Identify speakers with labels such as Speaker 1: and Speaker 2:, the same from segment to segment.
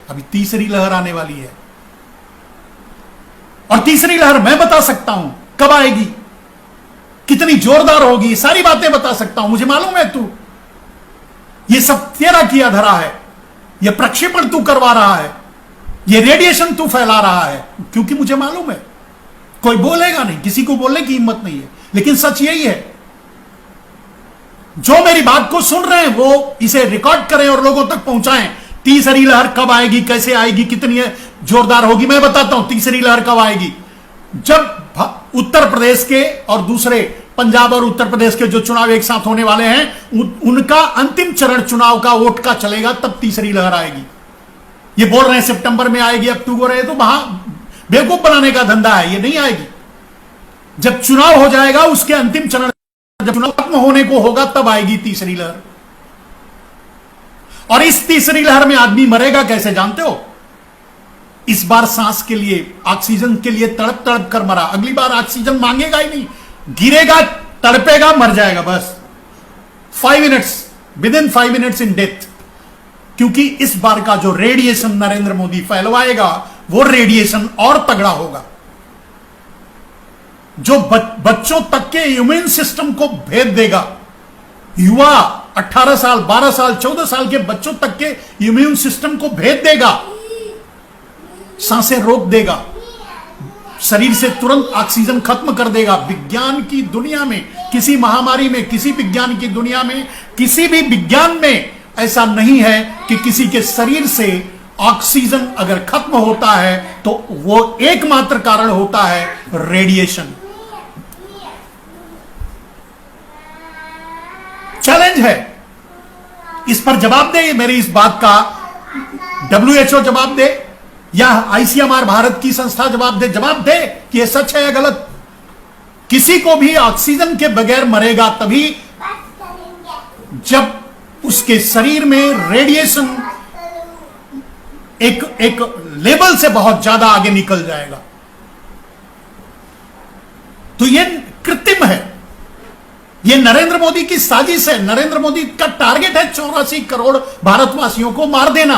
Speaker 1: अभी तीसरी लहर आने वाली है, और तीसरी लहर मैं बता सकता हूं कब आएगी, कितनी जोरदार होगी, सारी बातें बता सकता हूं। मुझे मालूम है तू, ये सब तेरा किया धरा है, ये प्रक्षेपण तू करवा रहा है, ये रेडिएशन तू फैला रहा है, क्योंकि मुझे मालूम है। कोई बोलेगा नहीं, किसी को बोलने की हिम्मत नहीं है, लेकिन सच यही है। जो मेरी बात को सुन रहे हैं वो इसे रिकॉर्ड करें और लोगों तक पहुंचाएं। तीसरी लहर कब आएगी, कैसे आएगी, कितनी जोरदार होगी, मैं बताता हूं। तीसरी लहर कब आएगी? जब उत्तर प्रदेश के और दूसरे पंजाब और उत्तर प्रदेश के जो चुनाव एक साथ होने वाले हैं, उनका अंतिम चरण चुनाव का वोट का चलेगा, तब तीसरी लहर आएगी। ये बोल रहे हैं सितंबर में आएगी, अक्टूबर है, तो वहां बेवकूफ बनाने का धंधा है, ये नहीं आएगी। जब चुनाव हो जाएगा, उसके अंतिम चरण जब चुनाव खत्म होने को होगा, तब आएगी तीसरी लहर। और इस तीसरी लहर में आदमी मरेगा कैसे जानते हो? इस बार सांस के लिए, ऑक्सीजन के लिए तड़प तड़प कर मरा, अगली बार ऑक्सीजन मांगेगा ही नहीं, गिरेगा, तड़पेगा, मर जाएगा बस। 5 minutes, with in 5 minutes in death. क्योंकि इस बार का जो रेडिएशन नरेंद्र मोदी फैलवाएगा, वो रेडिएशन और तगड़ा होगा, जो बच्चों तक के इम्यून सिस्टम को भेद देगा। युवा 18 साल, 12 साल, 14 साल के बच्चों तक के इम्यून सिस्टम को भेद देगा, सांसें रोक देगा, शरीर से तुरंत ऑक्सीजन खत्म कर देगा। विज्ञान की दुनिया में, किसी महामारी में, किसी विज्ञान की दुनिया में, किसी भी विज्ञान में ऐसा नहीं है कि किसी के शरीर से ऑक्सीजन अगर खत्म होता है तो वो एकमात्र कारण होता है रेडिएशन। चैलेंज है, इस पर जवाब दे, मेरी इस बात का WHO जवाब दे, या ICMR भारत की संस्था जवाब दे कि यह सच है या गलत। किसी को भी ऑक्सीजन के बगैर मरेगा तभी जब उसके शरीर में रेडिएशन एक लेवल से बहुत ज्यादा आगे निकल जाएगा। तो यह कृत्रिम है, यह नरेंद्र मोदी की साजिश है। नरेंद्र मोदी का टारगेट है 84 करोड़ भारतवासियों को मार देना।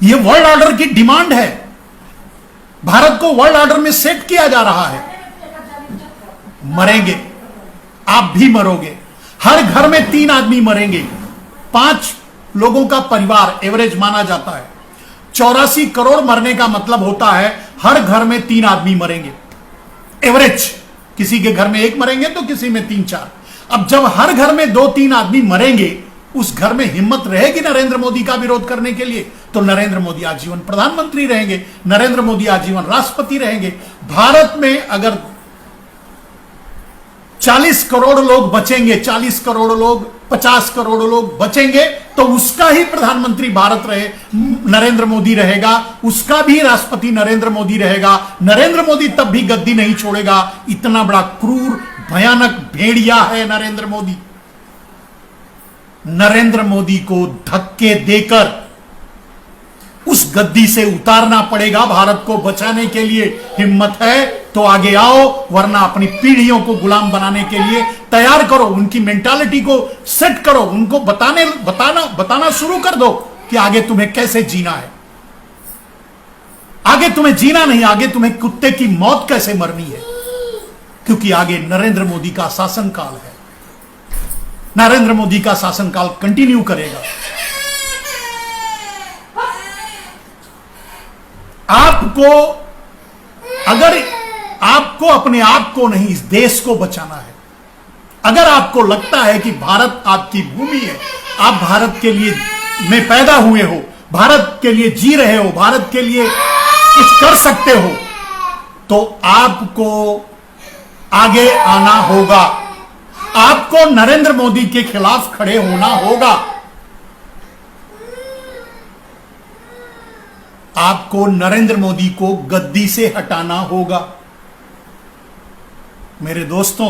Speaker 1: यह वर्ल्ड ऑर्डर की डिमांड है, भारत को वर्ल्ड ऑर्डर में सेट किया जा रहा है। मरेंगे, आप भी मरोगे, हर घर में 3 आदमी मरेंगे, 5 लोगों का परिवार एवरेज माना जाता है। 84 करोड़ मरने का मतलब होता है हर घर में 3 आदमी मरेंगे एवरेज। किसी के घर में 1 मरेंगे तो किसी में 3-4। अब जब हर घर में 2-3 आदमी मरेंगे, उस घर में हिम्मत रहेगी नरेंद्र मोदी का विरोध करने के लिए? तो नरेंद्र मोदी आजीवन प्रधानमंत्री रहेंगे, नरेंद्र मोदी आजीवन राष्ट्रपति रहेंगे। भारत में अगर 40 करोड़ लोग बचेंगे, 40 करोड़ लोग, 50 करोड़ लोग बचेंगे, तो उसका ही प्रधानमंत्री भारत रहे नरेंद्र मोदी रहेगा, उसका भी राष्ट्रपति नरेंद्र मोदी रहेगा। नरेंद्र मोदी तब भी गद्दी नहीं छोड़ेगा। इतना बड़ा क्रूर, भयानक भेड़िया है नरेंद्र मोदी। नरेंद्र मोदी को धक्के देकर उस गद्दी से उतारना पड़ेगा। भारत को बचाने के लिए हिम्मत है तो आगे आओ, वरना अपनी पीढ़ियों को गुलाम बनाने के लिए तैयार करो। उनकी मेंटालिटी को सेट करो, उनको बताना शुरू कर दो कि आगे तुम्हें कैसे जीना है। आगे तुम्हें जीना नहीं, आगे तुम्हें कुत्ते की मौत कैसे मरनी है, क्योंकि आगे नरेंद्र मोदी का शासनकाल है। नरेंद्र मोदी का शासनकाल कंटिन्यू करेगा। अगर आपको अपने आप को नहीं, इस देश को बचाना है, अगर आपको लगता है कि भारत आपकी भूमि है, आप भारत के लिए में पैदा हुए हो, भारत के लिए जी रहे हो, भारत के लिए कुछ कर सकते हो, तो आपको आगे आना होगा। आपको नरेंद्र मोदी के खिलाफ खड़े होना होगा। आपको नरेंद्र मोदी को गद्दी से हटाना होगा। मेरे दोस्तों,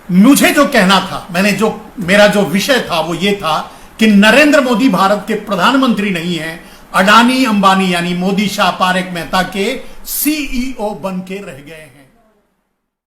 Speaker 1: मुझे जो कहना था, मेरा जो विषय था वो ये था कि नरेंद्र मोदी भारत के प्रधानमंत्री नहीं है, अडानी अंबानी यानी मोदी शाह पारेख मेहता के CEO बन के रह गए हैं।